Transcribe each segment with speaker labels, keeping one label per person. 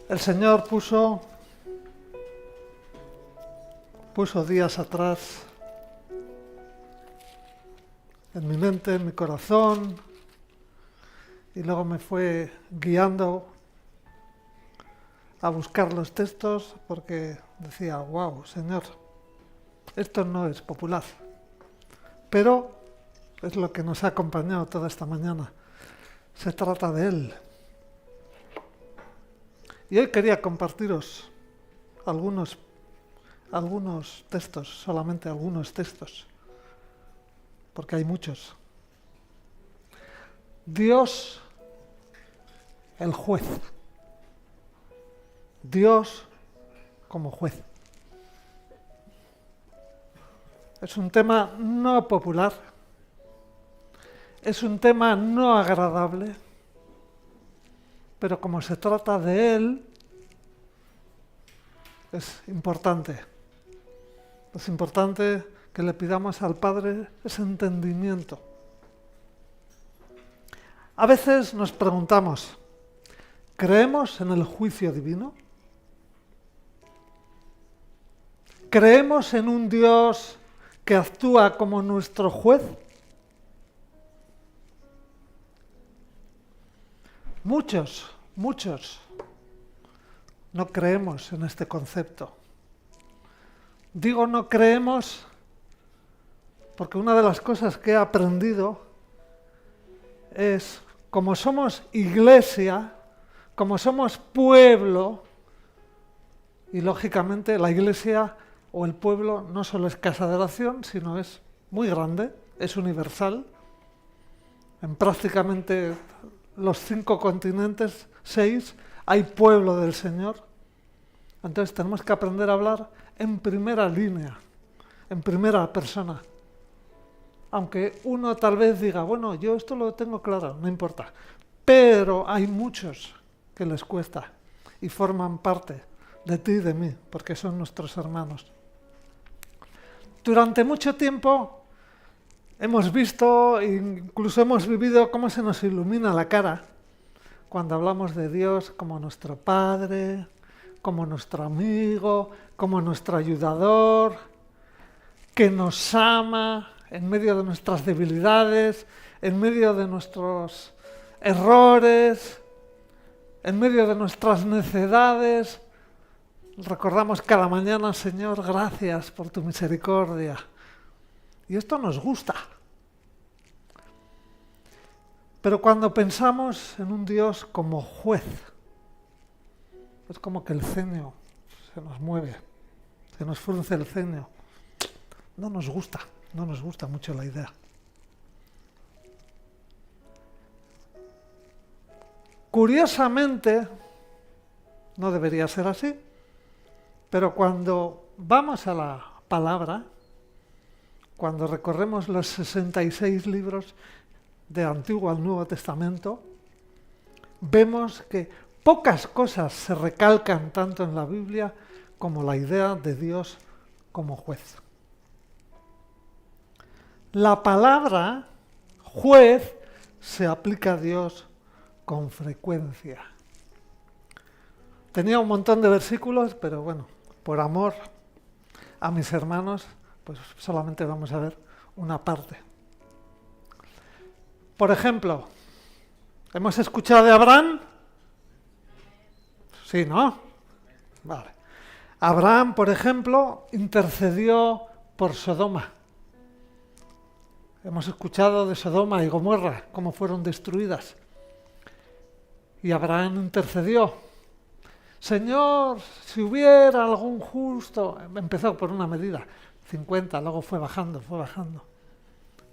Speaker 1: El Señor puso días atrás en mi mente, en mi corazón, y luego me fue guiando a buscar los textos porque decía, wow, Señor, esto no es popular, pero es lo que nos ha acompañado toda esta mañana. Se trata de Él. Y hoy quería compartiros algunos textos, solamente algunos textos, porque hay muchos. Dios, el juez. Dios como juez. Es un tema no popular, es un tema no agradable, pero como se trata de Él, es importante. Es importante que le pidamos al Padre ese entendimiento. A veces nos preguntamos, ¿creemos en el juicio divino? ¿Creemos en un Dios que actúa como nuestro juez? Muchos no creemos en este concepto. Digo no creemos porque una de las cosas que he aprendido es, como somos iglesia, como somos pueblo, y lógicamente la iglesia o el pueblo no solo es casa de oración, sino es muy grande, es universal. En prácticamente los 5 continentes, 6, hay pueblo del Señor. Entonces tenemos que aprender a hablar en primera línea, en primera persona. Aunque uno tal vez diga, bueno, yo esto lo tengo claro, no importa. Pero hay muchos que les cuesta y forman parte de ti y de mí, porque son nuestros hermanos. Durante mucho tiempo hemos visto, incluso hemos vivido cómo se nos ilumina la cara cuando hablamos de Dios como nuestro Padre, como nuestro amigo, como nuestro ayudador, que nos ama en medio de nuestras debilidades, en medio de nuestros errores, en medio de nuestras necedades. Recordamos cada mañana, Señor, gracias por tu misericordia. Y esto nos gusta. Pero cuando pensamos en un Dios como juez, es como que el ceño se nos mueve, se nos frunce el ceño. No nos gusta mucho la idea. Curiosamente, no debería ser así, pero cuando vamos a la palabra, cuando recorremos los 66 libros de Antiguo al Nuevo Testamento, vemos que pocas cosas se recalcan tanto en la Biblia como la idea de Dios como juez. La palabra juez se aplica a Dios con frecuencia. Tenía un montón de versículos, pero bueno, por amor a mis hermanos, pues solamente vamos a ver una parte. Por ejemplo, ¿hemos escuchado de Abraham? Sí, ¿no? Vale. Abraham, por ejemplo, intercedió por Sodoma. Hemos escuchado de Sodoma y Gomorra, cómo fueron destruidas. Y Abraham intercedió. Señor, si hubiera algún justo... Empezó por una medida, 50, luego fue bajando.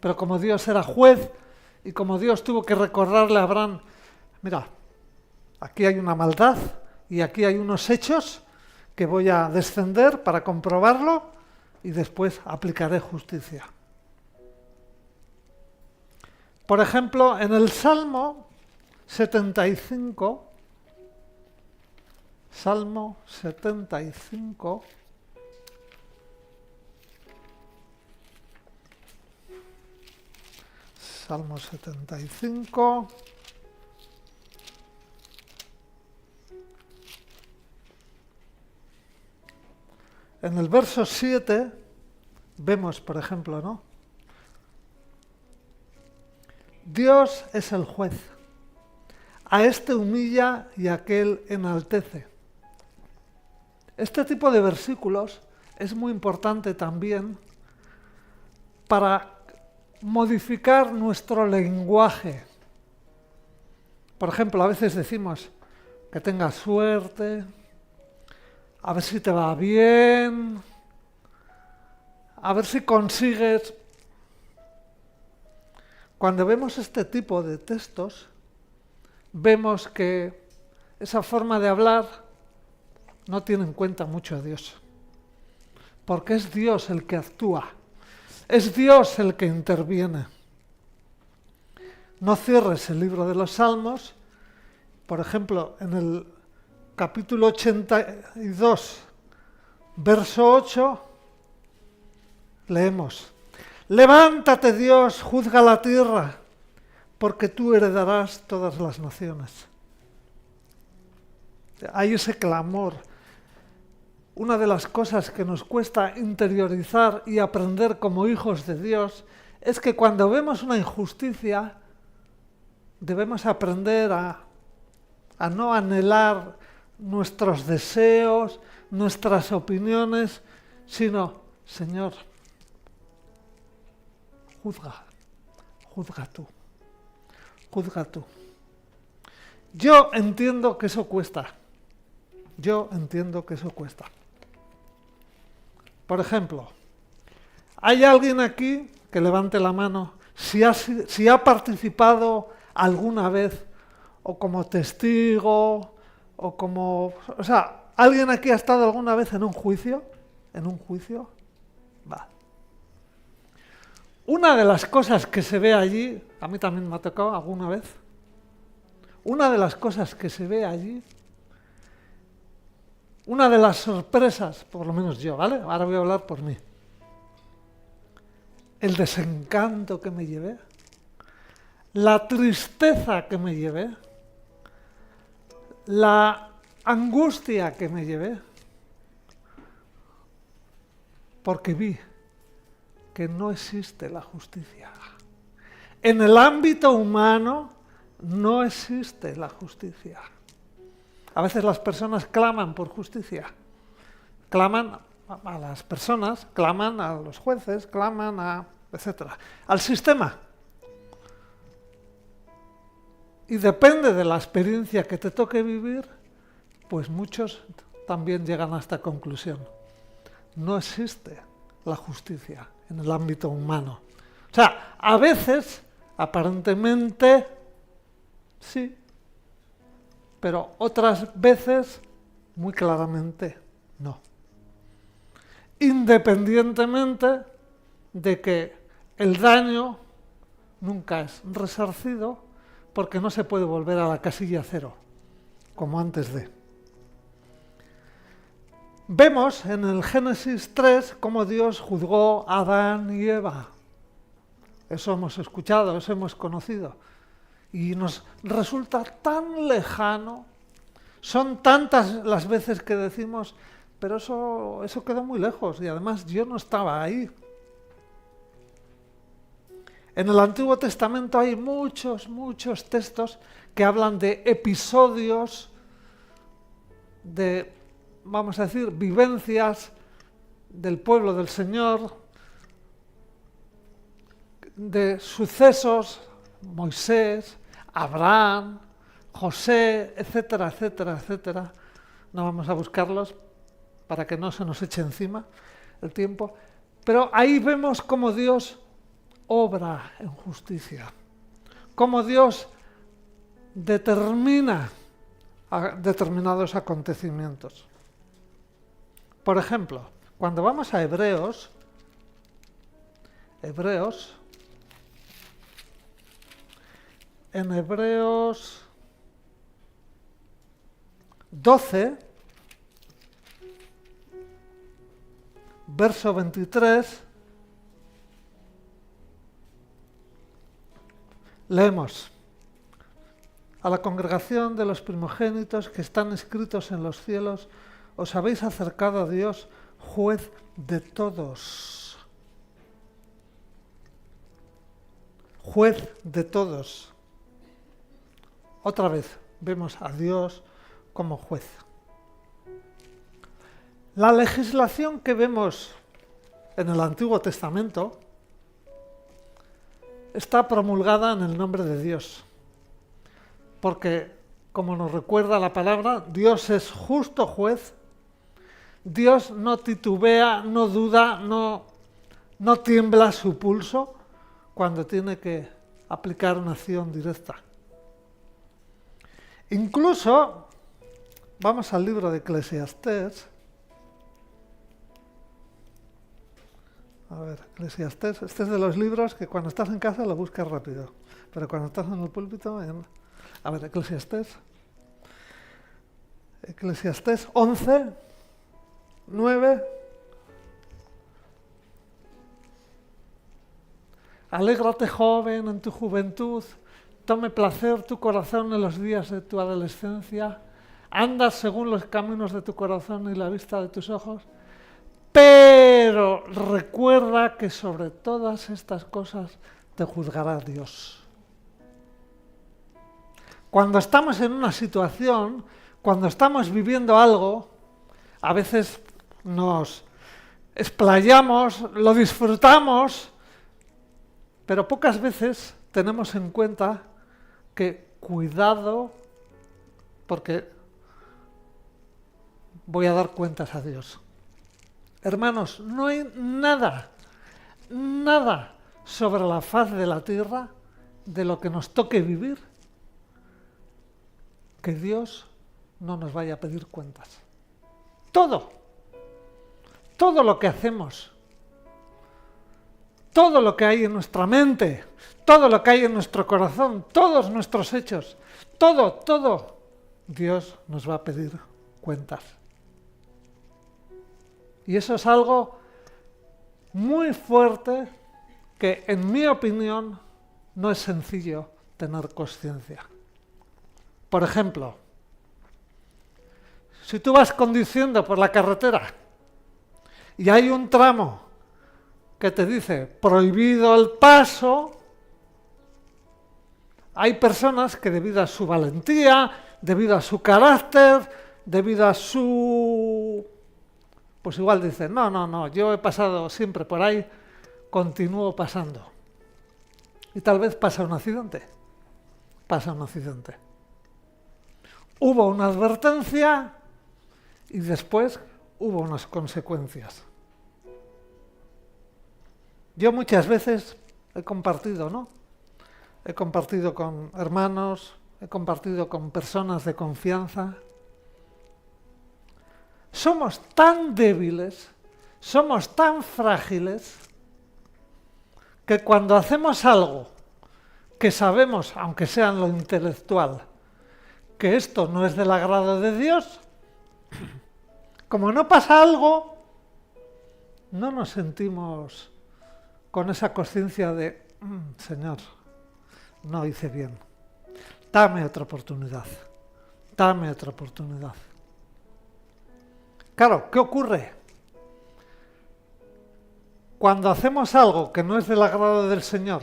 Speaker 1: Pero como Dios era juez y como Dios tuvo que recordarle a Abraham, mira, aquí hay una maldad y aquí hay unos hechos que voy a descender para comprobarlo y después aplicaré justicia. Por ejemplo, en el Salmo 75, Salmo 75, Salmo 75, En el verso 7 vemos, por ejemplo, ¿no? Dios es el juez. A este humilla y a aquel enaltece. Este tipo de versículos es muy importante también para modificar nuestro lenguaje. Por ejemplo, a veces decimos que tengas suerte, a ver si te va bien, a ver si consigues. Cuando vemos este tipo de textos, vemos que esa forma de hablar no tiene en cuenta mucho a Dios, porque es Dios el que actúa, es Dios el que interviene. No cierres el libro de los Salmos, por ejemplo, en el capítulo 82, verso 8, leemos: levántate, Dios, juzga la tierra, porque tú heredarás todas las naciones. Hay ese clamor. Una de las cosas que nos cuesta interiorizar y aprender como hijos de Dios es que cuando vemos una injusticia, debemos aprender a no anhelar nuestros deseos, nuestras opiniones, sino, Señor, juzga tú. Yo entiendo que eso cuesta. Por ejemplo, ¿hay alguien aquí que levante la mano si ha participado alguna vez o como testigo o como... O sea, ¿alguien aquí ha estado alguna vez en un juicio? Va. Una de las cosas que se ve allí, a mí también me ha tocado alguna vez, una de las cosas que se ve allí, una de las sorpresas, por lo menos yo, ¿vale? Ahora voy a hablar por mí. El desencanto que me llevé, la tristeza que me llevé, la angustia que me llevé, porque vi que no existe la justicia. En el ámbito humano no existe la justicia. A veces las personas claman por justicia. Claman a las personas, claman a los jueces, claman a... etcétera, al sistema. Y depende de la experiencia que te toque vivir, pues muchos también llegan a esta conclusión. No existe la justicia en el ámbito humano. O sea, a veces, aparentemente, sí, pero otras veces, muy claramente, no. Independientemente de que el daño nunca es resarcido, porque no se puede volver a la casilla cero, como antes de. Vemos en el Génesis 3 cómo Dios juzgó a Adán y Eva. Eso hemos escuchado, eso hemos conocido. Y nos resulta tan lejano, son tantas las veces que decimos, pero eso quedó muy lejos y además yo no estaba ahí. En el Antiguo Testamento hay muchos textos que hablan de episodios, de, vamos a decir, vivencias del pueblo del Señor, de sucesos, Moisés, Abraham, José, etcétera, etcétera, etcétera. No vamos a buscarlos para que no se nos eche encima el tiempo. Pero ahí vemos cómo Dios obra en justicia, cómo Dios determina determinados acontecimientos. Por ejemplo, cuando vamos a Hebreos, en Hebreos 12, verso 23, leemos: a la congregación de los primogénitos que están escritos en los cielos, os habéis acercado a Dios juez de todos. Juez de todos. Otra vez vemos a Dios como juez. La legislación que vemos en el Antiguo Testamento está promulgada en el nombre de Dios. Porque, como nos recuerda la palabra, Dios es justo juez. Dios no titubea, no duda, no tiembla su pulso cuando tiene que aplicar una acción directa. Incluso, vamos al libro de Eclesiastés. A ver, Eclesiastés, este es de los libros que cuando estás en casa lo buscas rápido, pero cuando estás en el púlpito... A ver, Eclesiastés 11, 9. Alégrate, joven, en tu juventud, tome placer tu corazón en los días de tu adolescencia, andas según los caminos de tu corazón y la vista de tus ojos, pero recuerda que sobre todas estas cosas te juzgará Dios. Cuando estamos en una situación, cuando estamos viviendo algo, a veces nos explayamos, lo disfrutamos, pero pocas veces tenemos en cuenta que cuidado, porque voy a dar cuentas a Dios. Hermanos, no hay nada sobre la faz de la tierra de lo que nos toque vivir que Dios no nos vaya a pedir cuentas. Todo lo que hacemos, todo lo que hay en nuestra mente, todo lo que hay en nuestro corazón, todos nuestros hechos, todo, Dios nos va a pedir cuentas. Y eso es algo muy fuerte que, en mi opinión, no es sencillo tener conciencia. Por ejemplo, si tú vas conduciendo por la carretera y hay un tramo que te dice prohibido el paso, hay personas que debido a su valentía, debido a su carácter, debido a su... pues igual dicen, no, yo he pasado siempre por ahí, continúo pasando. Y tal vez pasa un accidente. Hubo una advertencia y después hubo unas consecuencias. Yo muchas veces he compartido, He compartido con hermanos, he compartido con personas de confianza. Somos tan débiles, somos tan frágiles, que cuando hacemos algo que sabemos, aunque sea en lo intelectual, que esto no es del agrado de Dios, como no pasa algo, no nos sentimos con esa conciencia de, Señor, no hice bien, dame otra oportunidad. Claro, ¿qué ocurre? Cuando hacemos algo que no es del agrado del Señor,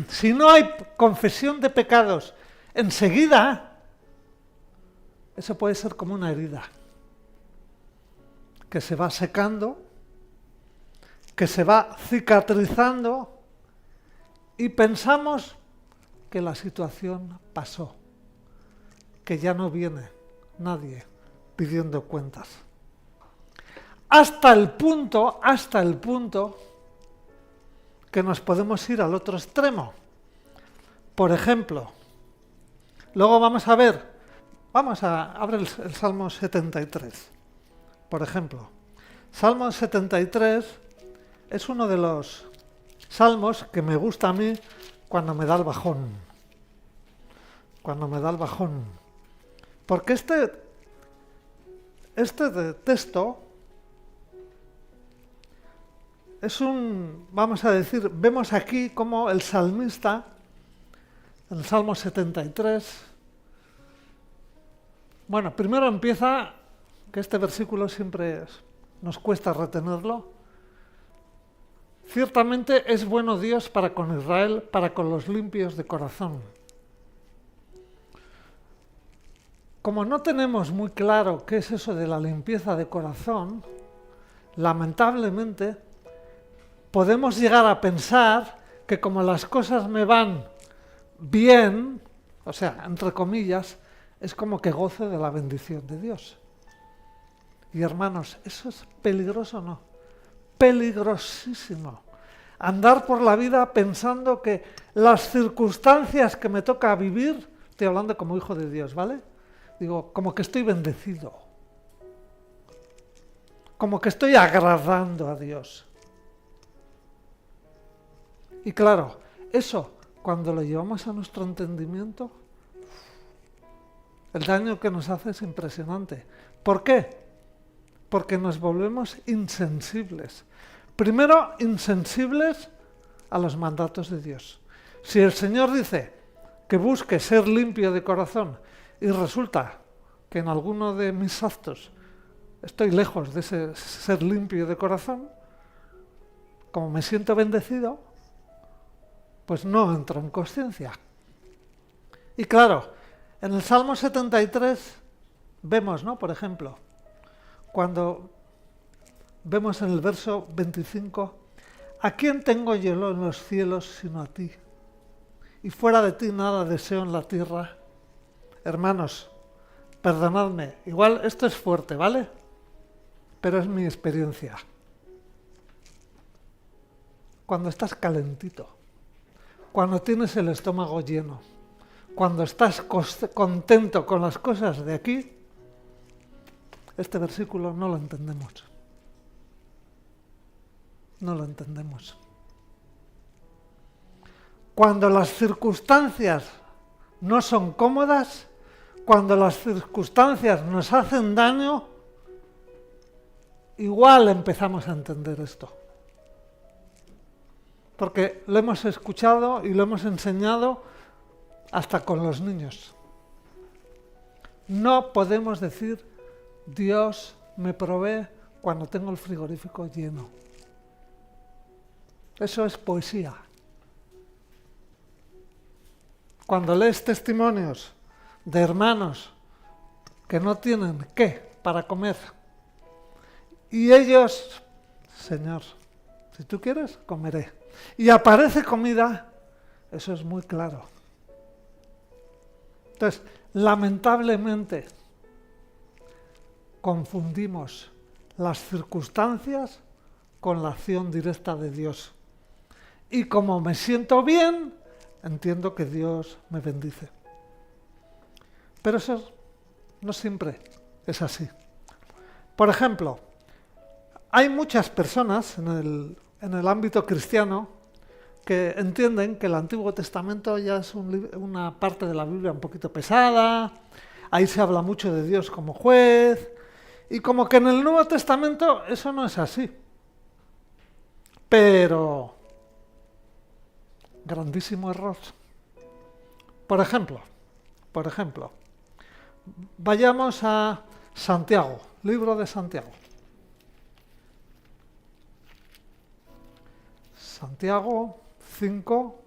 Speaker 1: si no hay confesión de pecados enseguida, eso puede ser como una herida que se va secando, que se va cicatrizando y pensamos que la situación pasó, que ya no viene nadie pidiendo cuentas. Hasta el punto que nos podemos ir al otro extremo. Por ejemplo, luego vamos a abrir el Salmo 73. Por ejemplo, Salmo 73 es uno de los salmos que me gusta a mí cuando me da el bajón. Porque este texto es vemos aquí cómo el salmista, en el Salmo 73, primero empieza, que este versículo siempre nos cuesta retenerlo. Ciertamente es bueno Dios para con Israel, para con los limpios de corazón. Como no tenemos muy claro qué es eso de la limpieza de corazón, lamentablemente podemos llegar a pensar que como las cosas me van bien, o sea, entre comillas, es como que goce de la bendición de Dios. Y hermanos, ¿eso es peligroso o no? Peligrosísimo. Andar por la vida pensando que las circunstancias que me toca vivir, estoy hablando como hijo de Dios, ¿vale? Digo, como que estoy bendecido. Como que estoy agradando a Dios. Y claro, eso, cuando lo llevamos a nuestro entendimiento, el daño que nos hace es impresionante. ¿Por qué? Porque nos volvemos insensibles. Primero, insensibles a los mandatos de Dios. Si el Señor dice que busque ser limpio de corazón y resulta que en alguno de mis actos estoy lejos de ese ser limpio de corazón, como me siento bendecido, pues no entro en consciencia. Y claro, en el Salmo 73 vemos, ¿no? Por ejemplo, cuando vemos en el verso 25, ¿a quién tengo yo en los cielos sino a ti? Y fuera de ti nada deseo en la tierra. Hermanos, perdonadme, igual esto es fuerte, ¿vale? Pero es mi experiencia. Cuando estás calentito, cuando tienes el estómago lleno, cuando estás contento con las cosas de aquí, este versículo no lo entendemos. No lo entendemos. Cuando las circunstancias no son cómodas, cuando las circunstancias nos hacen daño, igual empezamos a entender esto. Porque lo hemos escuchado y lo hemos enseñado hasta con los niños. No podemos decir, Dios me provee cuando tengo el frigorífico lleno. Eso es poesía. Cuando lees testimonios de hermanos que no tienen qué para comer y ellos, Señor, si tú quieres, comeré. Y aparece comida, eso es muy claro. Entonces, lamentablemente, confundimos las circunstancias con la acción directa de Dios. Y como me siento bien, entiendo que Dios me bendice. Pero eso no siempre es así. Por ejemplo, hay muchas personas en el ámbito cristiano que entienden que el Antiguo Testamento ya es una parte de la Biblia un poquito pesada, ahí se habla mucho de Dios como juez, y como que en el Nuevo Testamento eso no es así. Pero, grandísimo error. Por ejemplo, vayamos a Santiago, libro de Santiago. Santiago 5.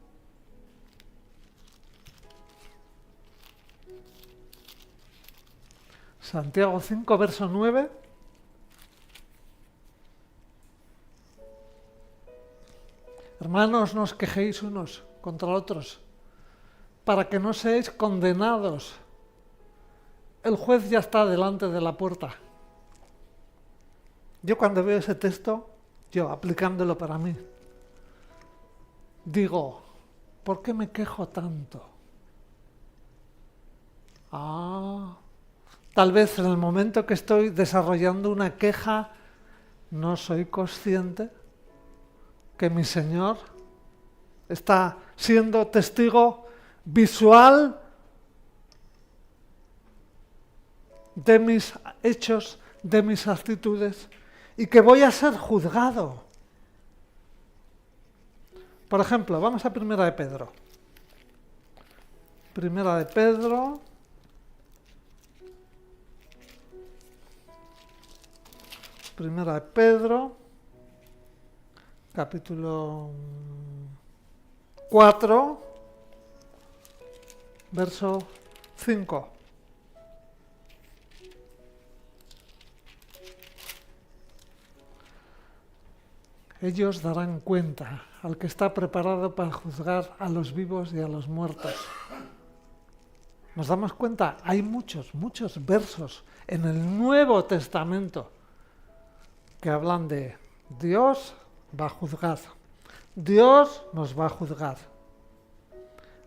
Speaker 1: Santiago 5, verso 9. Hermanos, no os quejéis unos contra otros, para que no seáis condenados. El juez ya está delante de la puerta. Yo cuando veo ese texto, yo aplicándolo para mí, digo, ¿por qué me quejo tanto? Tal vez en el momento que estoy desarrollando una queja, no soy consciente que mi Señor está siendo testigo visual de mis hechos, de mis actitudes, y que voy a ser juzgado. Por ejemplo, vamos a Primera de Pedro. Primera de Pedro. Primera de Pedro, capítulo 4, verso 5. Ellos darán cuenta al que está preparado para juzgar a los vivos y a los muertos. ¿Nos damos cuenta? Hay muchos versos en el Nuevo Testamento que hablan de Dios va a juzgar. Dios nos va a juzgar.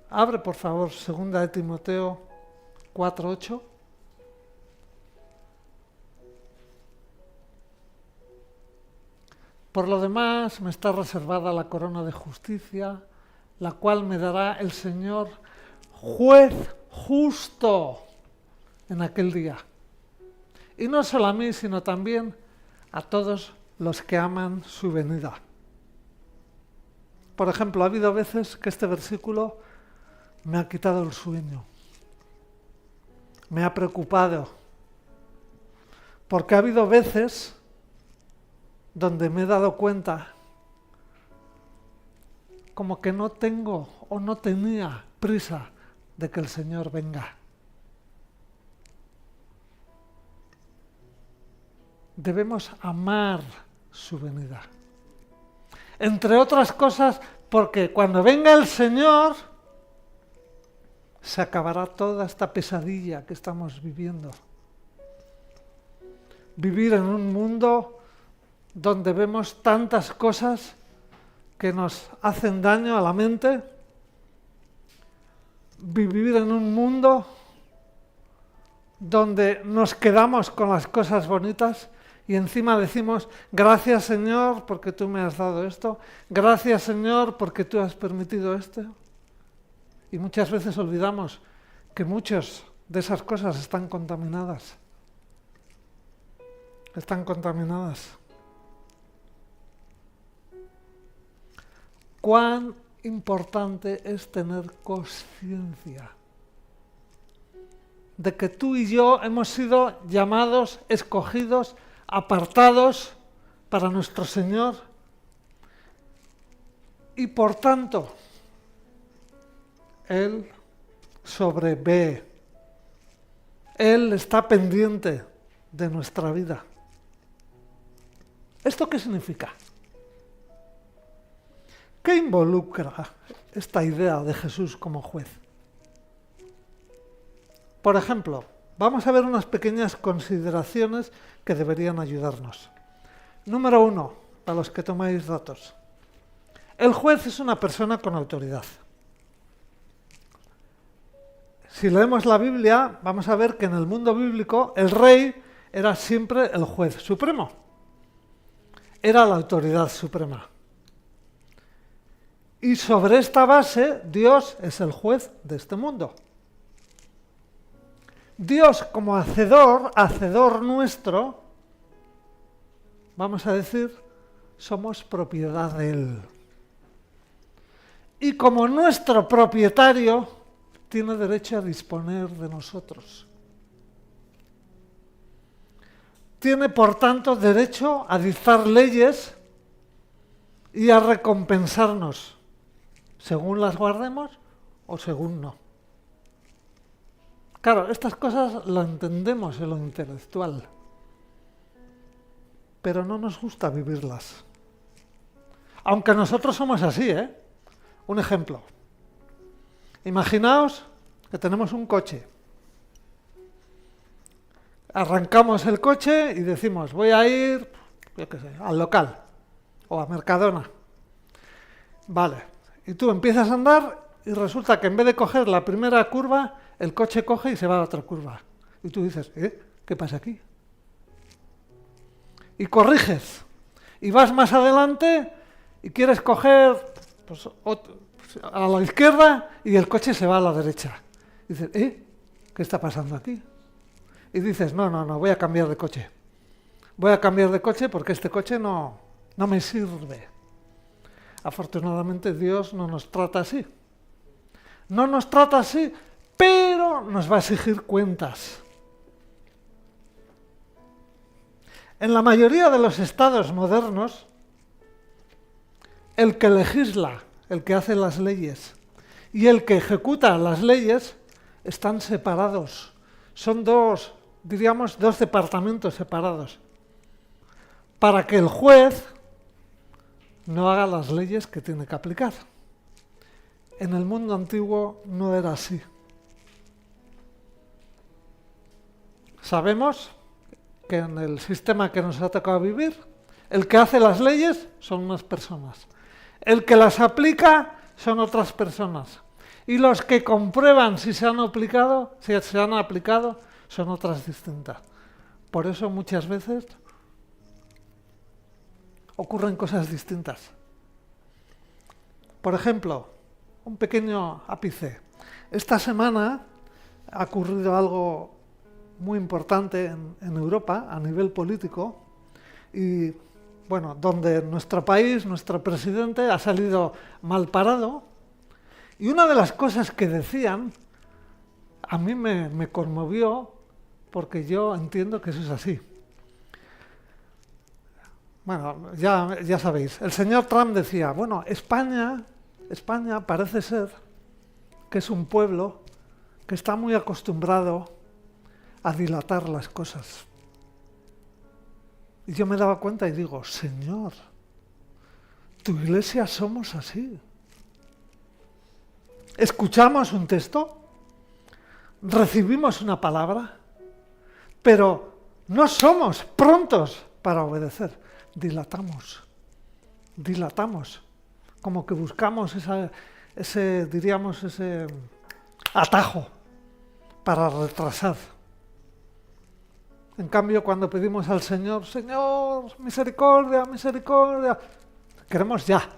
Speaker 1: Abre, por favor, 2 de Timoteo 4:8. Por lo demás, me está reservada la corona de justicia, la cual me dará el Señor, juez justo, en aquel día. Y no solo a mí, sino también a todos los que aman su venida. Por ejemplo, ha habido veces que este versículo me ha quitado el sueño, me ha preocupado, porque ha habido veces donde me he dado cuenta como que no tengo o no tenía prisa de que el Señor venga. Debemos amar su venida. Entre otras cosas, porque cuando venga el Señor, se acabará toda esta pesadilla que estamos viviendo. Vivir en un mundo donde vemos tantas cosas que nos hacen daño a la mente, vivir en un mundo donde nos quedamos con las cosas bonitas y encima decimos, gracias Señor porque tú me has dado esto, gracias Señor porque tú has permitido esto. Y muchas veces olvidamos que muchas de esas cosas están contaminadas. Están contaminadas. Cuán importante es tener conciencia de que tú y yo hemos sido llamados, escogidos, apartados para nuestro Señor y por tanto Él sobrevé, Él está pendiente de nuestra vida. ¿Esto qué significa? ¿Qué involucra esta idea de Jesús como juez? Por ejemplo, vamos a ver unas pequeñas consideraciones que deberían ayudarnos. Número 1, para los que tomáis datos. El juez es una persona con autoridad. Si leemos la Biblia, vamos a ver que en el mundo bíblico el rey era siempre el juez supremo. Era la autoridad suprema. Y sobre esta base, Dios es el juez de este mundo. Dios como hacedor nuestro, vamos a decir, somos propiedad de Él. Y como nuestro propietario, tiene derecho a disponer de nosotros. Tiene, por tanto, derecho a dictar leyes y a recompensarnos, según las guardemos o según no. Claro, estas cosas lo entendemos en lo intelectual, pero no nos gusta vivirlas. Aunque nosotros somos así, ¿eh? Un ejemplo. Imaginaos que tenemos un coche. Arrancamos el coche y decimos, voy a ir, yo qué sé, al local o a Mercadona. Vale. Y tú empiezas a andar y resulta que en vez de coger la primera curva, el coche coge y se va a la otra curva. Y tú dices, ¿qué pasa aquí? Y corriges. Y vas más adelante y quieres coger pues, a la izquierda y el coche se va a la derecha. Y dices, ¿qué está pasando aquí? Y dices, no, voy a cambiar de coche. Voy a cambiar de coche porque este coche no me sirve. Afortunadamente Dios no nos trata así. No nos trata así, pero nos va a exigir cuentas. En la mayoría de los estados modernos, el que legisla, el que hace las leyes, y el que ejecuta las leyes están separados. Son dos departamentos separados. Para que el juez no haga las leyes que tiene que aplicar. En el mundo antiguo no era así. Sabemos que en el sistema que nos ha tocado vivir, el que hace las leyes son unas personas. El que las aplica son otras personas. Y los que comprueban si se han aplicado son otras distintas. Por eso muchas veces ocurren cosas distintas. Por ejemplo, un pequeño ápice. Esta semana ha ocurrido algo muy importante en Europa a nivel político y, bueno, donde nuestro país, nuestro presidente ha salido mal parado y una de las cosas que decían a mí me conmovió porque yo entiendo que eso es así. Bueno, ya sabéis, el señor Trump decía, bueno, España parece ser que es un pueblo que está muy acostumbrado a dilatar las cosas. Y yo me daba cuenta y digo, Señor, tu iglesia somos así. Escuchamos un texto, recibimos una palabra, pero no somos prontos para obedecer. Dilatamos, como que buscamos ese atajo para retrasar. En cambio, cuando pedimos al Señor, Señor, misericordia, misericordia, queremos ya.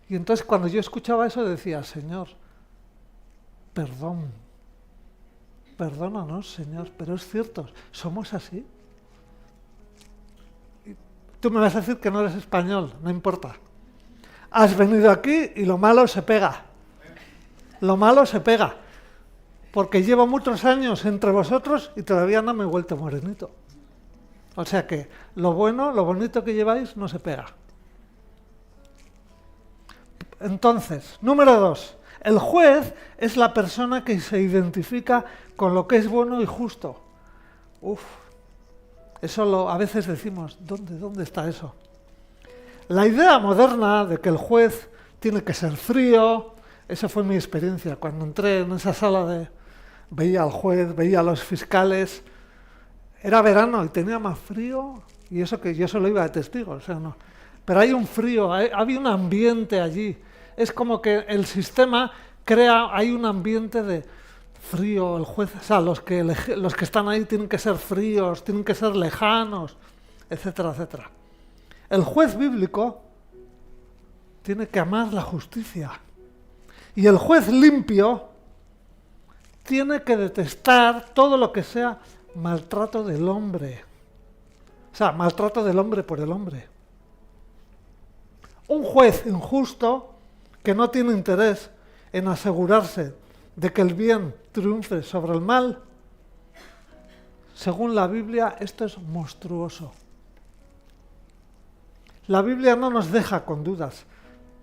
Speaker 1: Y entonces cuando yo escuchaba eso decía, Señor, perdónanos, Señor, pero es cierto, somos así. Y tú me vas a decir que no eres español, no importa. Has venido aquí y lo malo se pega. Porque llevo muchos años entre vosotros y todavía no me he vuelto morenito. O sea que lo bonito que lleváis no se pega. Entonces, número 2. El juez es la persona que se identifica con lo que es bueno y justo. Eso a veces decimos, ¿dónde está eso? La idea moderna de que el juez tiene que ser frío, esa fue mi experiencia. Cuando entré en esa sala veía al juez, veía a los fiscales, era verano y tenía más frío, y eso que yo solo iba de testigo, o sea, no. Pero hay un frío, había un ambiente allí. Es como que el sistema hay un ambiente de frío, el juez, o sea, los que están ahí tienen que ser fríos, tienen que ser lejanos, etcétera, etcétera. El juez bíblico tiene que amar la justicia. Y el juez limpio tiene que detestar todo lo que sea maltrato del hombre. O sea, maltrato del hombre por el hombre. Un juez injusto que no tiene interés en asegurarse de que el bien triunfe sobre el mal, según la Biblia, esto es monstruoso. La Biblia no nos deja con dudas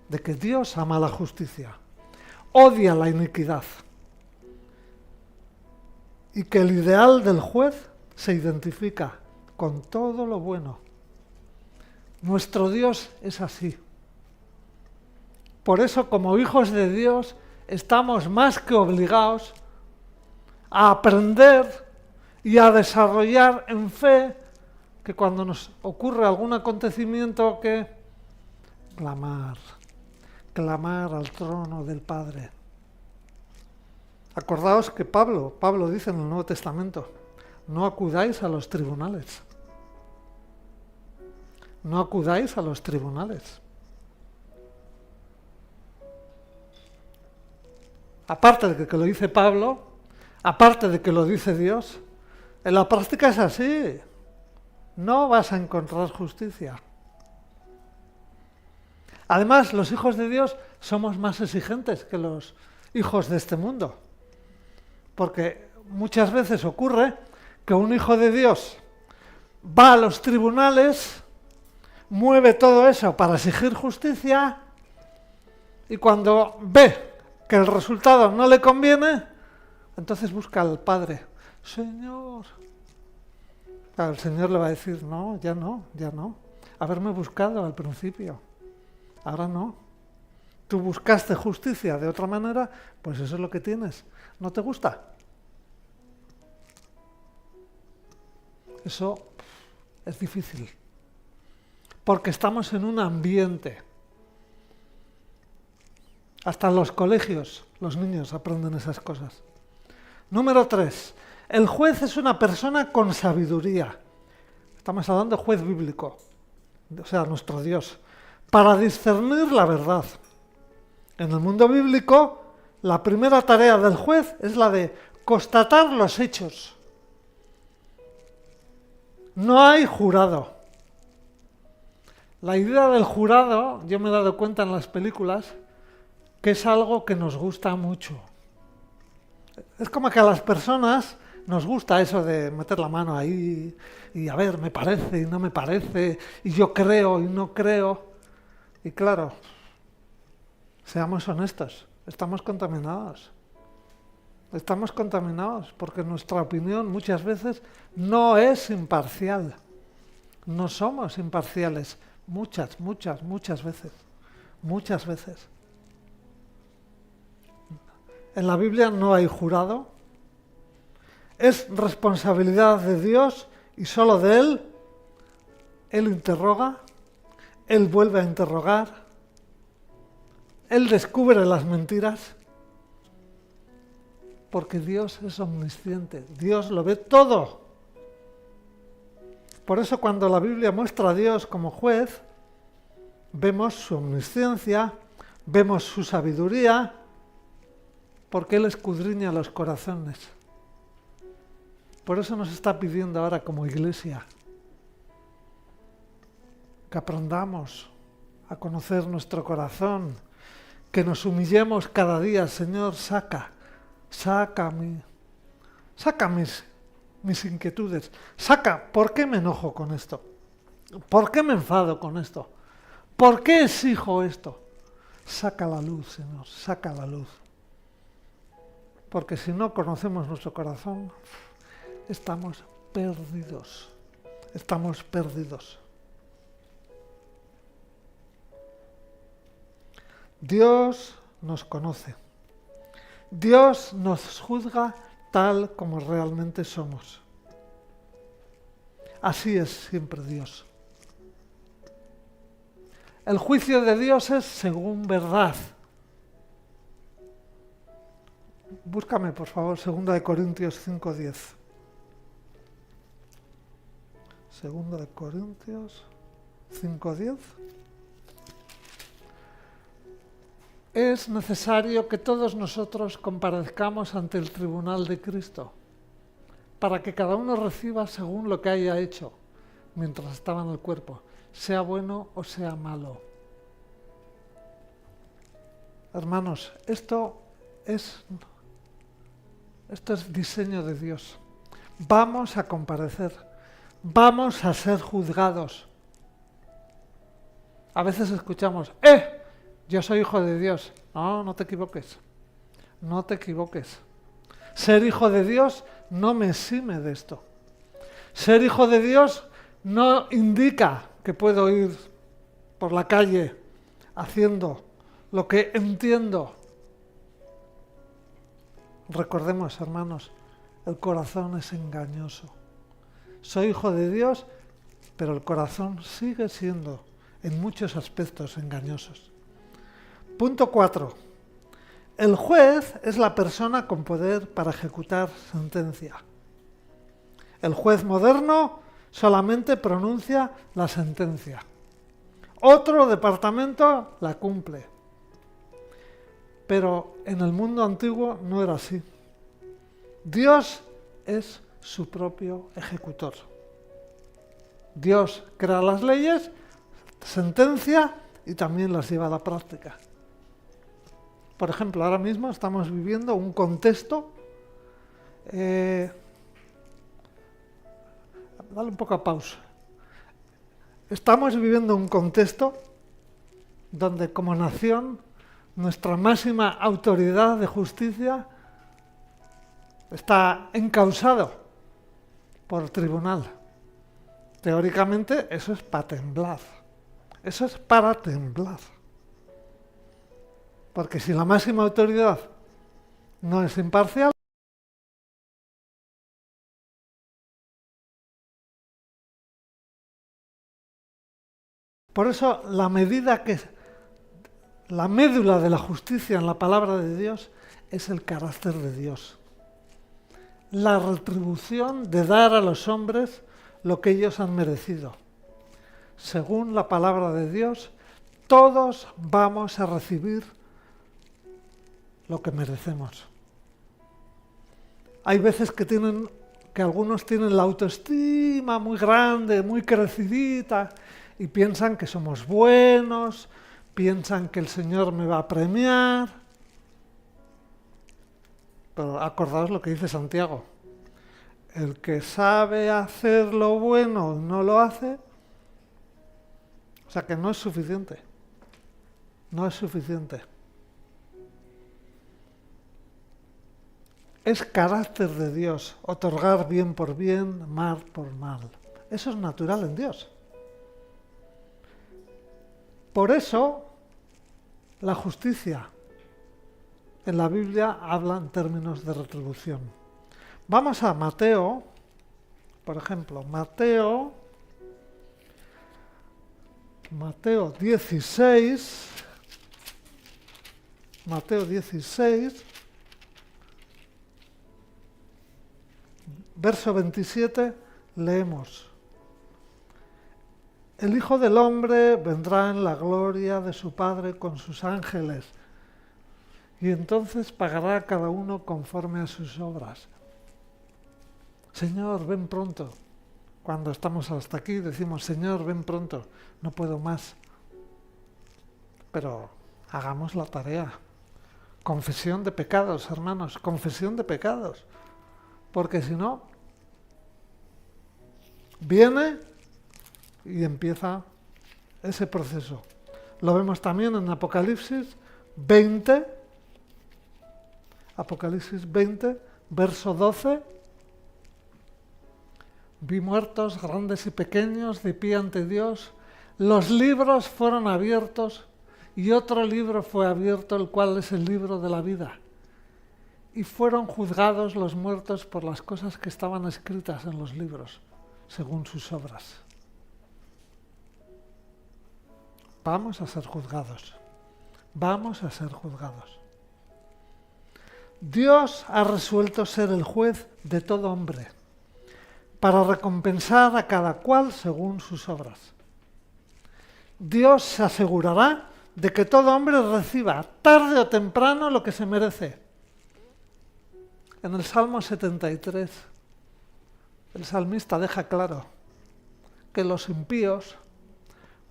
Speaker 1: de que Dios ama la justicia, odia la iniquidad y que el ideal del juez se identifica con todo lo bueno. Nuestro Dios es así. Por eso, como hijos de Dios, estamos más que obligados a aprender y a desarrollar en fe que cuando nos ocurre algún acontecimiento que clamar al trono del Padre. Acordaos que Pablo dice en el Nuevo Testamento, no acudáis a los tribunales. No acudáis a los tribunales. Aparte de que lo dice Pablo, aparte de que lo dice Dios, en la práctica es así. No vas a encontrar justicia. Además, los hijos de Dios somos más exigentes que los hijos de este mundo. Porque muchas veces ocurre que un hijo de Dios va a los tribunales, mueve todo eso para exigir justicia y cuando ve que el resultado no le conviene, entonces busca al Padre. Señor. Claro, el Señor le va a decir, no, ya no, ya no. Haberme buscado al principio. Ahora no. Tú buscaste justicia de otra manera, pues eso es lo que tienes. ¿No te gusta? Eso es difícil. Porque estamos en un ambiente. Hasta en los colegios los niños aprenden esas cosas. Número 3. El juez es una persona con sabiduría. Estamos hablando de juez bíblico, o sea, nuestro Dios, para discernir la verdad. En el mundo bíblico, la primera tarea del juez es la de constatar los hechos. No hay jurado. La idea del jurado, yo me he dado cuenta en las películas, que es algo que nos gusta mucho. Es como que a las personas nos gusta eso de meter la mano ahí y a ver, me parece y no me parece, y yo creo y no creo. Y claro, seamos honestos, estamos contaminados. Estamos contaminados porque nuestra opinión muchas veces no es imparcial. No somos imparciales. Muchas veces. Muchas veces. En la Biblia no hay jurado. Es responsabilidad de Dios y solo de Él. Él interroga. Él vuelve a interrogar. Él descubre las mentiras. Porque Dios es omnisciente. Dios lo ve todo. Por eso cuando la Biblia muestra a Dios como juez, vemos su omnisciencia, vemos su sabiduría, porque Él escudriña los corazones. Por eso nos está pidiendo ahora como iglesia que aprendamos a conocer nuestro corazón, que nos humillemos cada día. Señor, saca mis inquietudes. Saca, ¿por qué me enojo con esto? ¿Por qué me enfado con esto? ¿Por qué exijo esto? Saca la luz, Señor, saca la luz. Porque si no conocemos nuestro corazón, estamos perdidos. Estamos perdidos. Dios nos conoce. Dios nos juzga tal como realmente somos. Así es siempre Dios. El juicio de Dios es según verdad. Búscame, por favor, 2 Corintios 5:10. 2 Corintios 5:10. Es necesario que todos nosotros comparezcamos ante el tribunal de Cristo, para que cada uno reciba según lo que haya hecho mientras estaba en el cuerpo, sea bueno o sea malo. Hermanos, esto es diseño de Dios. Vamos a comparecer, vamos a ser juzgados. A veces escuchamos, yo soy hijo de Dios. No, no te equivoques. No te equivoques. Ser hijo de Dios no me exime de esto. Ser hijo de Dios no indica que puedo ir por la calle haciendo lo que entiendo. Recordemos, hermanos, el corazón es engañoso. Soy hijo de Dios, pero el corazón sigue siendo en muchos aspectos engañosos. Punto 4. El juez es la persona con poder para ejecutar sentencia. El juez moderno solamente pronuncia la sentencia. Otro departamento la cumple. Pero en el mundo antiguo no era así. Dios es su propio ejecutor. Dios crea las leyes, sentencia y también las lleva a la práctica. Por ejemplo, ahora mismo estamos viviendo un contexto Dale un poco a pausa. Estamos viviendo un contexto donde como nación nuestra máxima autoridad de justicia está encausado por el tribunal. Teóricamente eso es para temblar. Eso es para temblar. Porque si la máxima autoridad no es imparcial, por eso la médula de la justicia en la palabra de Dios es el carácter de Dios. La retribución de dar a los hombres lo que ellos han merecido. Según la palabra de Dios, todos vamos a recibir lo que merecemos. Hay veces que algunos tienen la autoestima muy grande, muy crecidita, y piensan que somos buenos, piensan que el Señor me va a premiar. Pero acordaos lo que dice Santiago. El que sabe hacer lo bueno no lo hace. O sea que no es suficiente. No es suficiente. Es carácter de Dios otorgar bien por bien, mal por mal. Eso es natural en Dios. Por eso, la justicia en la Biblia habla en términos de retribución. Vamos a Mateo, por ejemplo, Mateo 16, verso 27, leemos. El Hijo del Hombre vendrá en la gloria de su Padre con sus ángeles, y entonces pagará a cada uno conforme a sus obras. Señor, ven pronto. Cuando estamos hasta aquí decimos, Señor, ven pronto, no puedo más. Pero hagamos la tarea. Confesión de pecados, hermanos, confesión de pecados. Porque si no, viene y empieza ese proceso. Lo vemos también en Apocalipsis 20, verso 12. Vi muertos, grandes y pequeños, de pie ante Dios. Los libros fueron abiertos y otro libro fue abierto, el cual es el libro de la vida. Y fueron juzgados los muertos por las cosas que estaban escritas en los libros, según sus obras. Vamos a ser juzgados. Vamos a ser juzgados. Dios ha resuelto ser el juez de todo hombre, para recompensar a cada cual según sus obras. Dios se asegurará de que todo hombre reciba tarde o temprano lo que se merece. En el Salmo 73, el salmista deja claro que los impíos,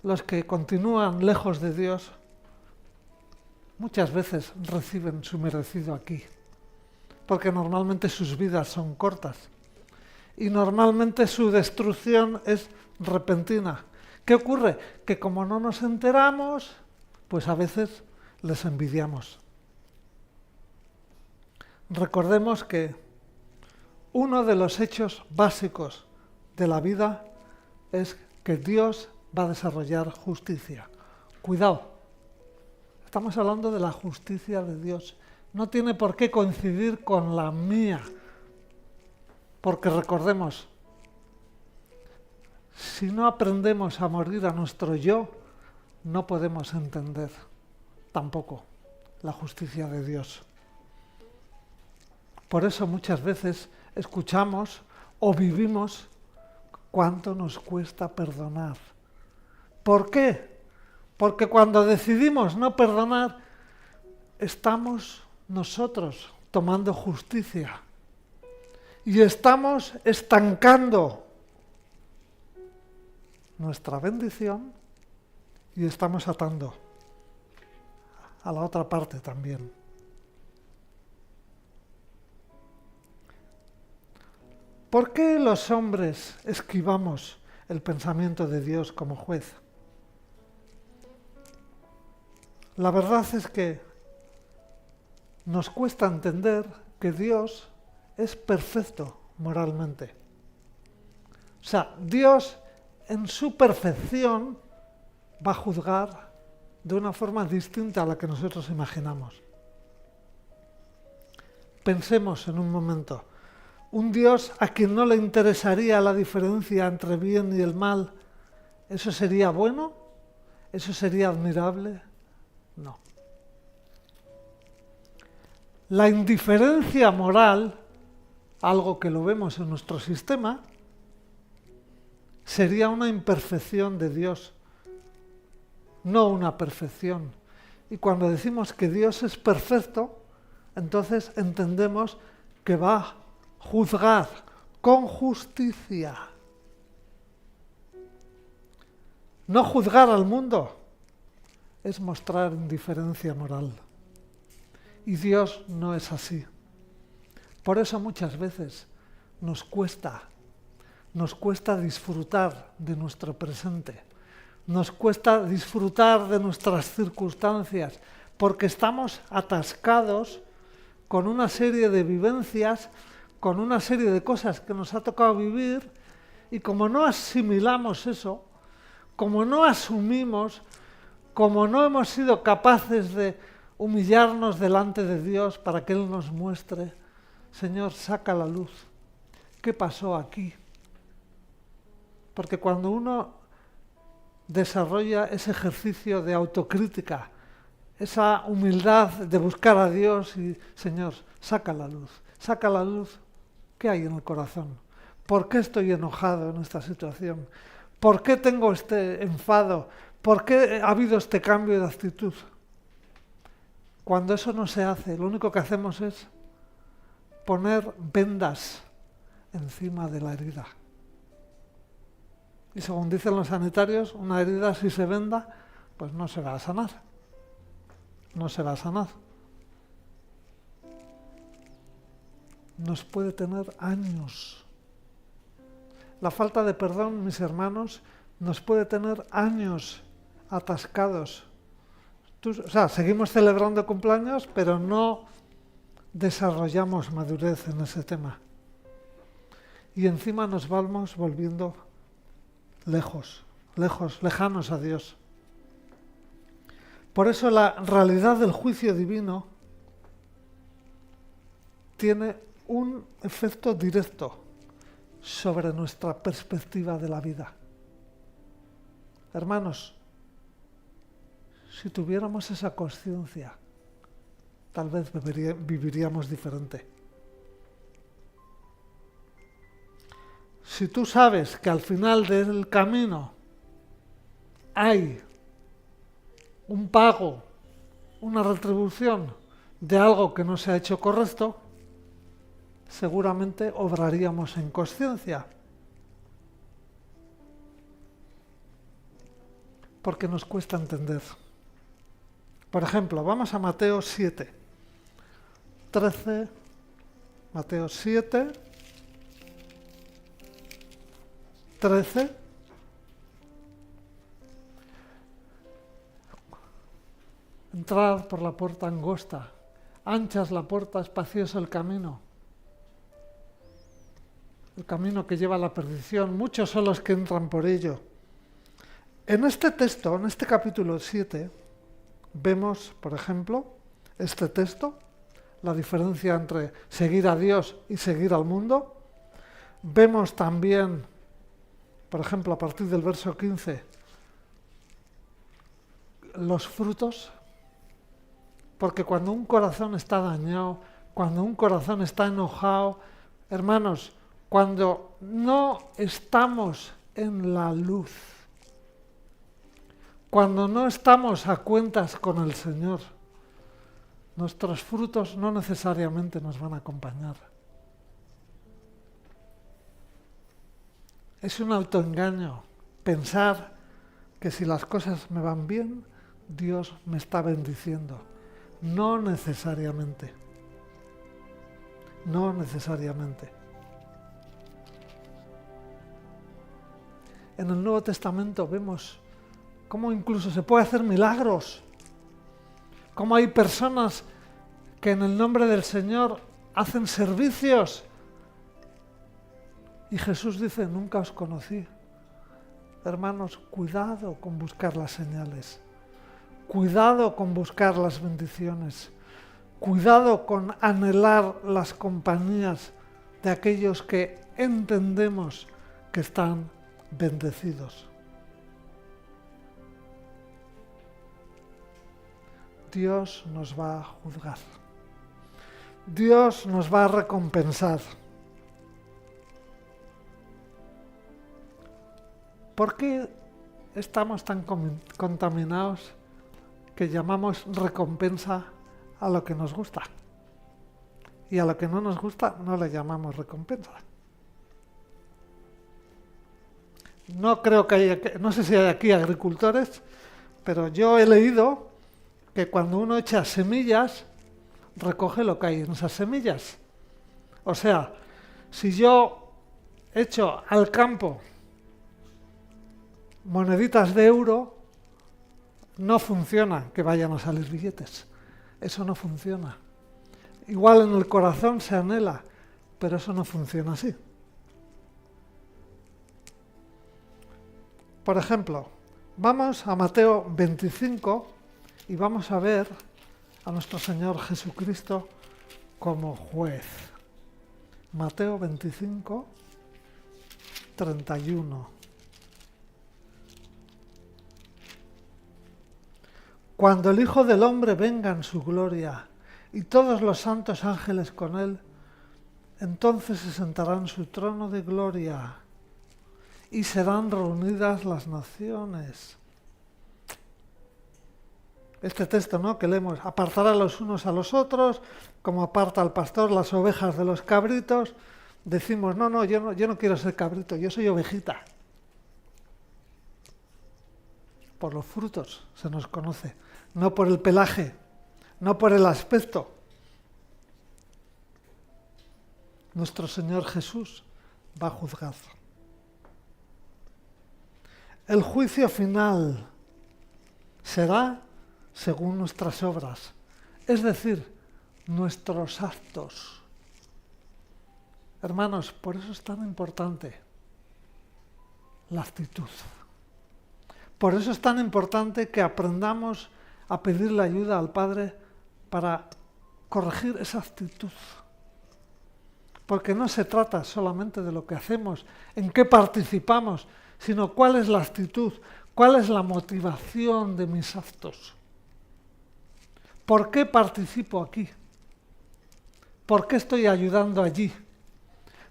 Speaker 1: los que continúan lejos de Dios, muchas veces reciben su merecido aquí, porque normalmente sus vidas son cortas. Y normalmente su destrucción es repentina. ¿Qué ocurre? Que como no nos enteramos, pues a veces les envidiamos. Recordemos que uno de los hechos básicos de la vida es que Dios va a desarrollar justicia. Cuidado, estamos hablando de la justicia de Dios. No tiene por qué coincidir con la mía. Porque recordemos, si no aprendemos a morir a nuestro yo, no podemos entender tampoco la justicia de Dios. Por eso muchas veces escuchamos o vivimos cuánto nos cuesta perdonar. ¿Por qué? Porque cuando decidimos no perdonar, estamos nosotros tomando justicia. Y estamos estancando nuestra bendición y estamos atando a la otra parte también. ¿Por qué los hombres esquivamos el pensamiento de Dios como juez? La verdad es que nos cuesta entender que Dios es perfecto moralmente. O sea, Dios en su perfección va a juzgar de una forma distinta a la que nosotros imaginamos. Pensemos en un momento, un Dios a quien no le interesaría la diferencia entre bien y el mal, ¿eso sería bueno? ¿Eso sería admirable? No. La indiferencia moral, algo que lo vemos en nuestro sistema, sería una imperfección de Dios, no una perfección. Y cuando decimos que Dios es perfecto, entonces entendemos que va a juzgar con justicia. No juzgar al mundo es mostrar indiferencia moral. Y Dios no es así. Por eso muchas veces nos cuesta disfrutar de nuestro presente. Nos cuesta disfrutar de nuestras circunstancias porque estamos atascados con una serie de vivencias, con una serie de cosas que nos ha tocado vivir y como no asimilamos eso, como no asumimos, como no hemos sido capaces de humillarnos delante de Dios para que Él nos muestre, Señor, saca la luz. ¿Qué pasó aquí? Porque cuando uno desarrolla ese ejercicio de autocrítica, esa humildad de buscar a Dios y, Señor, saca la luz, ¿qué hay en el corazón? ¿Por qué estoy enojado en esta situación? ¿Por qué tengo este enfado? ¿Por qué ha habido este cambio de actitud? Cuando eso no se hace, lo único que hacemos es poner vendas encima de la herida. Y según dicen los sanitarios, una herida si se venda, pues no se va a sanar. No se va a sanar. Nos puede tener años. La falta de perdón, mis hermanos, nos puede tener años atascados. Seguimos celebrando cumpleaños, pero no desarrollamos madurez en ese tema. Y encima nos vamos volviendo lejanos a Dios. Por eso la realidad del juicio divino tiene un efecto directo sobre nuestra perspectiva de la vida. Hermanos, si tuviéramos esa conciencia, tal vez viviríamos diferente. Si tú sabes que al final del camino hay un pago, una retribución de algo que no se ha hecho correcto, seguramente obraríamos en conciencia. Porque nos cuesta entender. Por ejemplo, vamos a Mateo 7, 13, Mateo 7, 13. Entrad por la puerta angosta, ancha es la puerta, espacioso el camino que lleva a la perdición, muchos son los que entran por ello. En este texto, en este capítulo 7, vemos, por ejemplo, este texto, la diferencia entre seguir a Dios y seguir al mundo. Vemos también, por ejemplo, a partir del verso 15, los frutos, porque cuando un corazón está dañado, cuando un corazón está enojado, hermanos, cuando no estamos en la luz, cuando no estamos a cuentas con el Señor, nuestros frutos no necesariamente nos van a acompañar. Es un autoengaño pensar que si las cosas me van bien, Dios me está bendiciendo. No necesariamente. No necesariamente. en el Nuevo Testamento vemos cómo incluso se puede hacer milagros, cómo hay personas que en el nombre del Señor hacen servicios. Y Jesús dice, nunca os conocí. Hermanos, cuidado con buscar las señales, cuidado con buscar las bendiciones, cuidado con anhelar las compañías de aquellos que entendemos que están bendecidos. Dios nos va a juzgar. Dios nos va a recompensar. ¿Por qué estamos tan contaminados que llamamos recompensa a lo que nos gusta? Y a lo que no nos gusta no le llamamos recompensa. No creo que haya, no sé si hay aquí agricultores, pero yo he leído que cuando uno echa semillas, recoge lo que hay en esas semillas. O sea, si yo echo al campo moneditas de euro, no funciona que vayan a salir billetes. Eso no funciona. Igual en el corazón se anhela, pero eso no funciona así. Por ejemplo, vamos a Mateo 25 y vamos a ver a nuestro Señor Jesucristo como juez. Mateo 25, 31. Cuando el Hijo del Hombre venga en su gloria y todos los santos ángeles con él, entonces se sentará en su trono de gloria y serán reunidas las naciones. Este texto, ¿no?, que leemos, apartará los unos a los otros, como aparta el pastor las ovejas de los cabritos. Decimos, yo no quiero ser cabrito, yo soy ovejita. Por los frutos se nos conoce, no por el pelaje, no por el aspecto. Nuestro Señor Jesús va a juzgar. El juicio final será según nuestras obras, es decir, nuestros actos. Hermanos, por eso es tan importante la actitud. Por eso es tan importante que aprendamos a pedirle ayuda al Padre para corregir esa actitud. Porque no se trata solamente de lo que hacemos, en qué participamos, sino cuál es la actitud, cuál es la motivación de mis actos. ¿Por qué participo aquí? ¿Por qué estoy ayudando allí?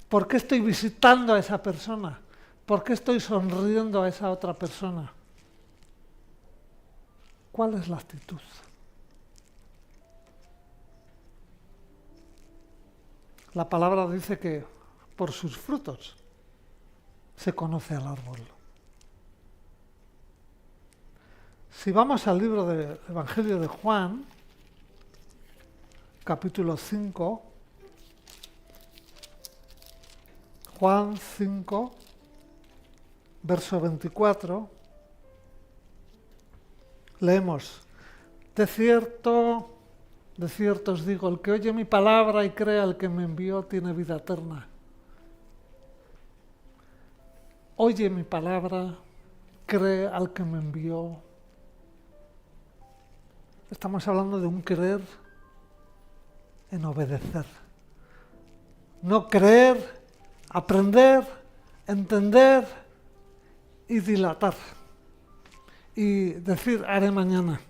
Speaker 1: ¿Por qué estoy visitando a esa persona? ¿Por qué estoy sonriendo a esa otra persona? ¿Cuál es la actitud? La palabra dice que por sus frutos se conoce al árbol. Si vamos al libro del Evangelio de Juan, capítulo 5, Juan 5, verso 24, leemos, de cierto os digo, el que oye mi palabra y cree al que me envió tiene vida eterna. Oye mi palabra, cree al que me envió. Estamos hablando de un creer en obedecer. No creer, aprender, entender y dilatar. Y decir, haré mañana.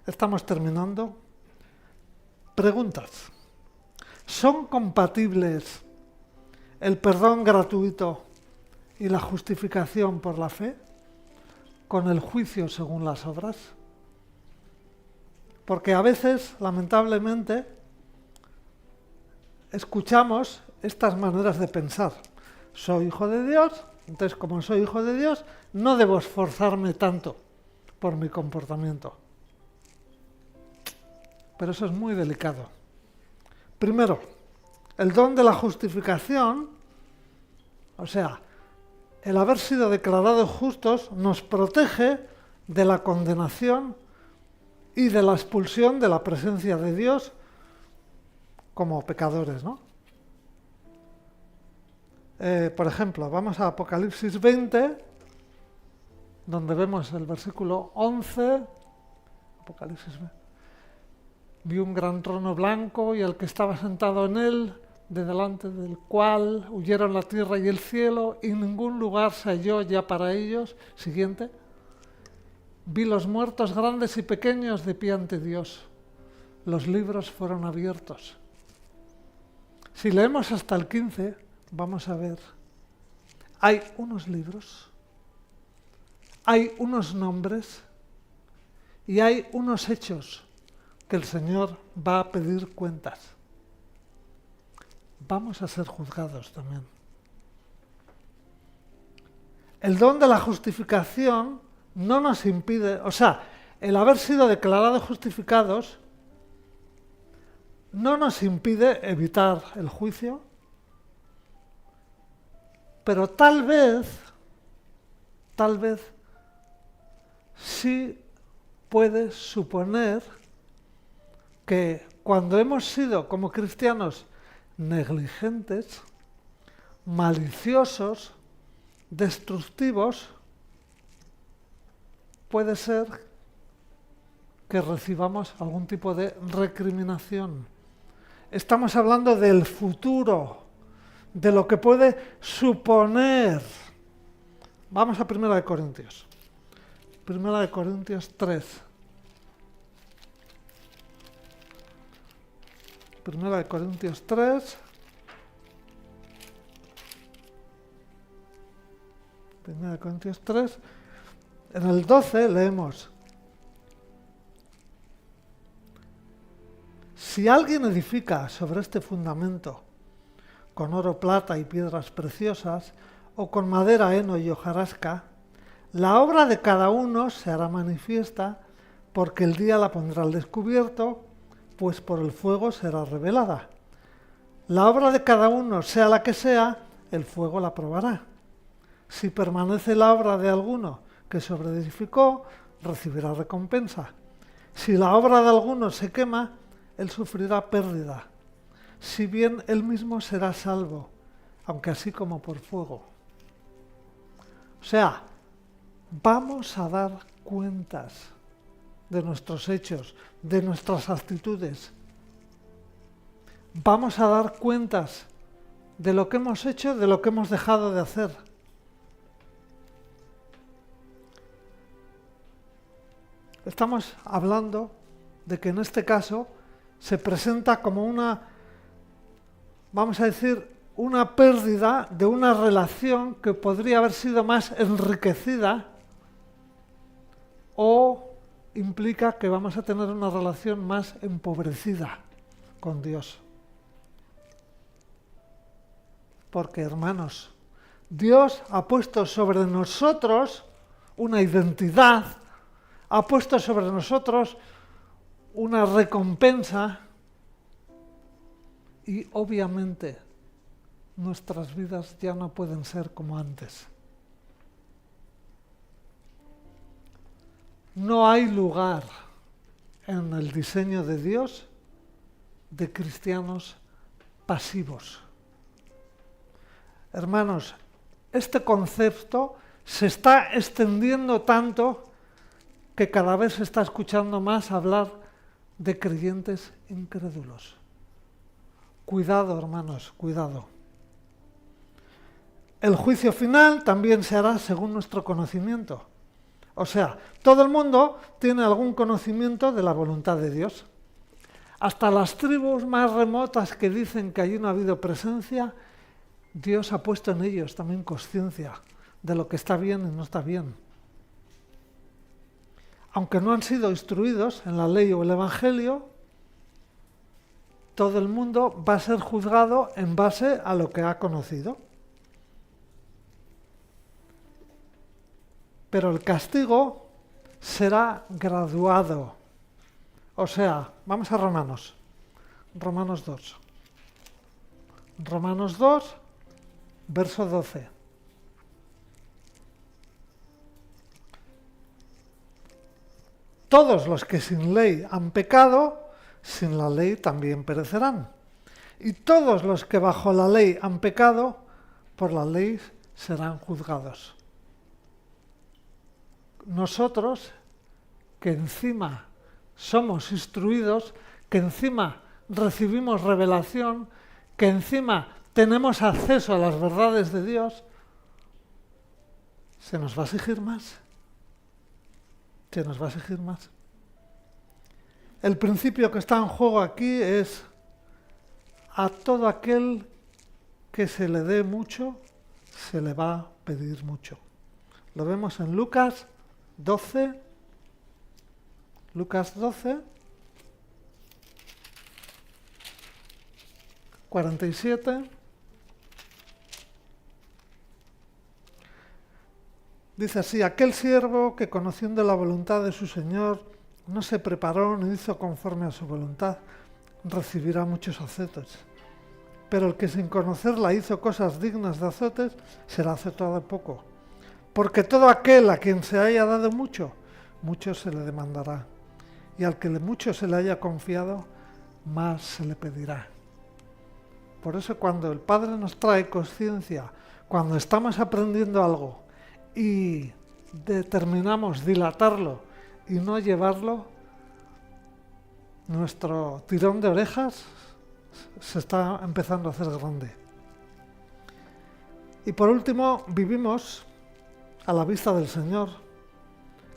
Speaker 1: Estamos terminando. Preguntas. ¿Son compatibles el perdón gratuito y la justificación por la fe con el juicio según las obras? Porque a veces, lamentablemente, escuchamos estas maneras de pensar. Soy hijo de Dios, entonces como soy hijo de Dios, no debo esforzarme tanto por mi comportamiento. Pero eso es muy delicado. Primero, el don de la justificación O sea, el haber sido declarados justos nos protege de la condenación y de la expulsión de la presencia de Dios como pecadores, ¿no? Por ejemplo, vamos a Apocalipsis 20, donde vemos el versículo 11. Apocalipsis 20. Vi un gran trono blanco y el que estaba sentado en él, de delante del cual huyeron la tierra y el cielo, y ningún lugar se halló ya para ellos. Siguiente. Vi los muertos grandes y pequeños de pie ante Dios. Los libros fueron abiertos. Si leemos hasta el 15, vamos a ver. Hay unos libros, hay unos nombres y hay unos hechos que el Señor va a pedir cuentas. Vamos a ser juzgados también. El don de la justificación no nos impide, o sea, el haber sido declarados justificados no nos impide evitar el juicio, pero tal vez sí puede suponer que cuando hemos sido como cristianos negligentes, maliciosos, destructivos, puede ser que recibamos algún tipo de recriminación. Estamos hablando del futuro, de lo que puede suponer. Vamos a 1 Corintios. 1 Corintios 3. 1 Corintios 3. 1 Corintios 3. En el 12 leemos: si alguien edifica sobre este fundamento con oro, plata y piedras preciosas, o con madera, heno y hojarasca, la obra de cada uno se hará manifiesta, porque el día la pondrá al descubierto, pues por el fuego será revelada. La obra de cada uno, sea la que sea, el fuego la probará. Si permanece la obra de alguno que sobreedificó, recibirá recompensa. Si la obra de alguno se quema, él sufrirá pérdida. Si bien él mismo será salvo, aunque así como por fuego. O sea, vamos a dar cuentas de nuestros hechos, de nuestras actitudes. Vamos a dar cuentas de lo que hemos hecho, de lo que hemos dejado de hacer. Estamos hablando de que en este caso se presenta como una, vamos a decir, una pérdida de una relación que podría haber sido más enriquecida, o implica que vamos a tener una relación más empobrecida con Dios. Porque, hermanos, Dios ha puesto sobre nosotros una identidad, ha puesto sobre nosotros una recompensa, y obviamente nuestras vidas ya no pueden ser como antes. No hay lugar en el diseño de Dios de cristianos pasivos. Hermanos, este concepto se está extendiendo tanto que cada vez se está escuchando más hablar de creyentes incrédulos. Cuidado, hermanos, cuidado. El juicio final también se hará según nuestro conocimiento. O sea, todo el mundo tiene algún conocimiento de la voluntad de Dios. Hasta las tribus más remotas que dicen que allí no ha habido presencia, Dios ha puesto en ellos también conciencia de lo que está bien y no está bien. Aunque no han sido instruidos en la ley o el evangelio, todo el mundo va a ser juzgado en base a lo que ha conocido. Pero el castigo será graduado. O sea, vamos a Romanos 2. Romanos 2, verso 12. Todos los que sin ley han pecado, sin la ley también perecerán. Y todos los que bajo la ley han pecado, por la ley serán juzgados. Nosotros, que encima somos instruidos, que encima recibimos revelación, que encima tenemos acceso a las verdades de Dios, ¿se nos va a exigir más? ¿Se nos va a exigir más? El principio que está en juego aquí es: a todo aquel que se le dé mucho, se le va a pedir mucho. Lo vemos en Lucas 12. Lucas 12, 47. Dice así: aquel siervo que, conociendo la voluntad de su señor, no se preparó ni hizo conforme a su voluntad, recibirá muchos azotes. Pero el que sin conocerla hizo cosas dignas de azotes, será azotado poco. Porque todo aquel a quien se haya dado mucho, mucho se le demandará. Y al que mucho se le haya confiado, más se le pedirá. Por eso cuando el Padre nos trae conciencia, cuando estamos aprendiendo algo y determinamos dilatarlo y no llevarlo, nuestro tirón de orejas se está empezando a hacer grande. Y por último, vivimos a la vista del Señor.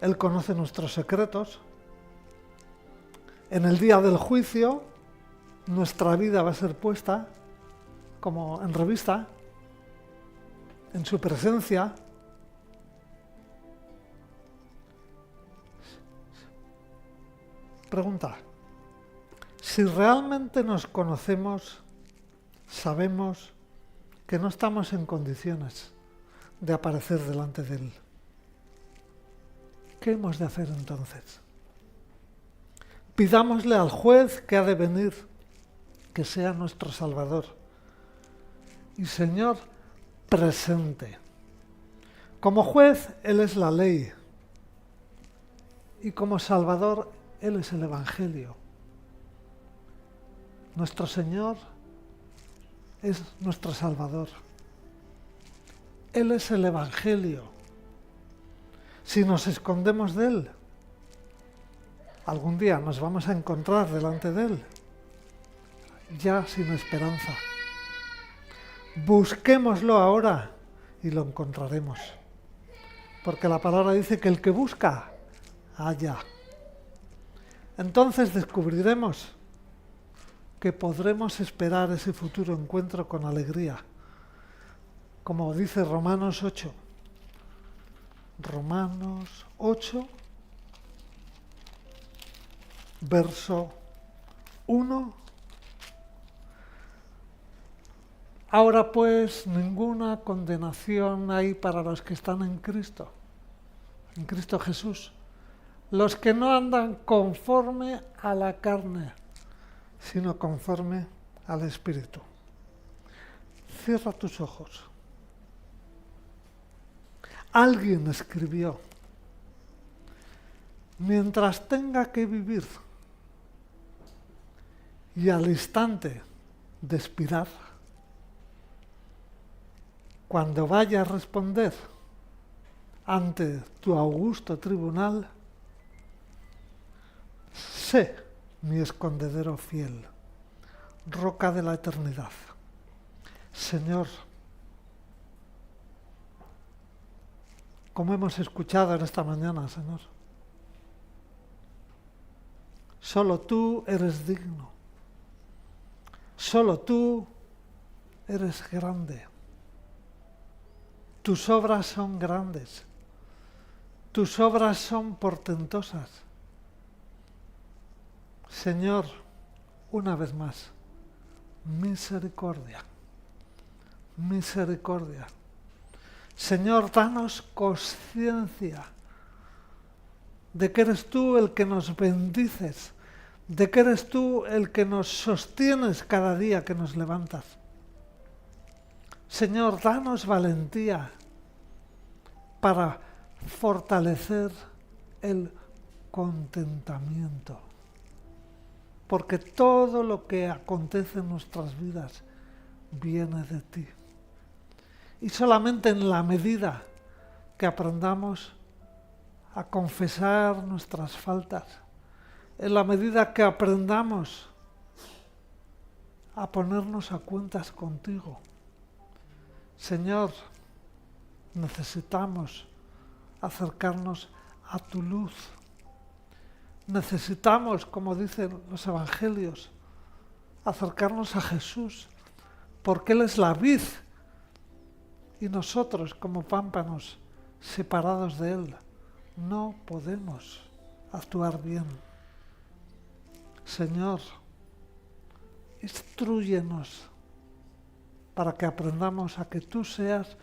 Speaker 1: Él conoce nuestros secretos. En el día del juicio, nuestra vida va a ser puesta como en revista, en su presencia. Pregunta: si realmente nos conocemos, sabemos que no estamos en condiciones de aparecer delante de Él. ¿Qué hemos de hacer entonces? Pidámosle al juez que ha de venir, que sea nuestro Salvador. Y Señor, presente. Como juez, Él es la ley. Y como Salvador, Él es el Evangelio. Nuestro Señor es nuestro Salvador. Él es el Evangelio. Si nos escondemos de Él, algún día nos vamos a encontrar delante de Él, ya sin esperanza. Busquémoslo ahora y lo encontraremos. Porque la palabra dice que el que busca, halla. Entonces descubriremos que podremos esperar ese futuro encuentro con alegría. Como dice Romanos 8. Romanos 8, verso 1. Ahora pues ninguna condenación hay para los que están en Cristo Jesús, los que no andan conforme a la carne, sino conforme al Espíritu. Cierra tus ojos. Alguien escribió: mientras tenga que vivir y al instante de expirar, cuando vaya a responder ante tu augusto tribunal, sé mi escondedero fiel, roca de la eternidad. Señor, como hemos escuchado en esta mañana, Señor, solo tú eres digno, solo tú eres grande. Tus obras son grandes, tus obras son portentosas. Señor, una vez más, misericordia, misericordia. Señor, danos conciencia de que eres tú el que nos bendices, de que eres tú el que nos sostienes cada día que nos levantas. Señor, danos valentía para fortalecer el contentamiento. Porque todo lo que acontece en nuestras vidas viene de ti. Y solamente en la medida que aprendamos a confesar nuestras faltas, en la medida que aprendamos a ponernos a cuentas contigo, Señor, necesitamos acercarnos a tu luz. Necesitamos, como dicen los evangelios, acercarnos a Jesús, porque Él es la vid y nosotros, como pámpanos separados de Él, no podemos actuar bien. Señor, instrúyenos para que aprendamos a que tú seas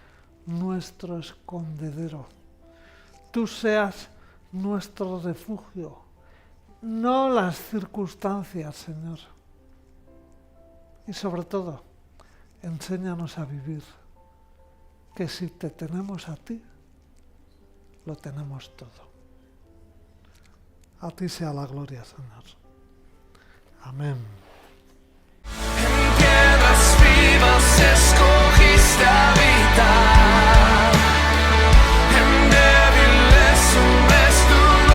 Speaker 1: nuestro escondedero, tú seas nuestro refugio, no las circunstancias, Señor. Y sobre todo, enséñanos a vivir, que si te tenemos a ti, lo tenemos todo. A ti sea la gloria, Señor. Amén.
Speaker 2: En tierras vivas escogiste habitar.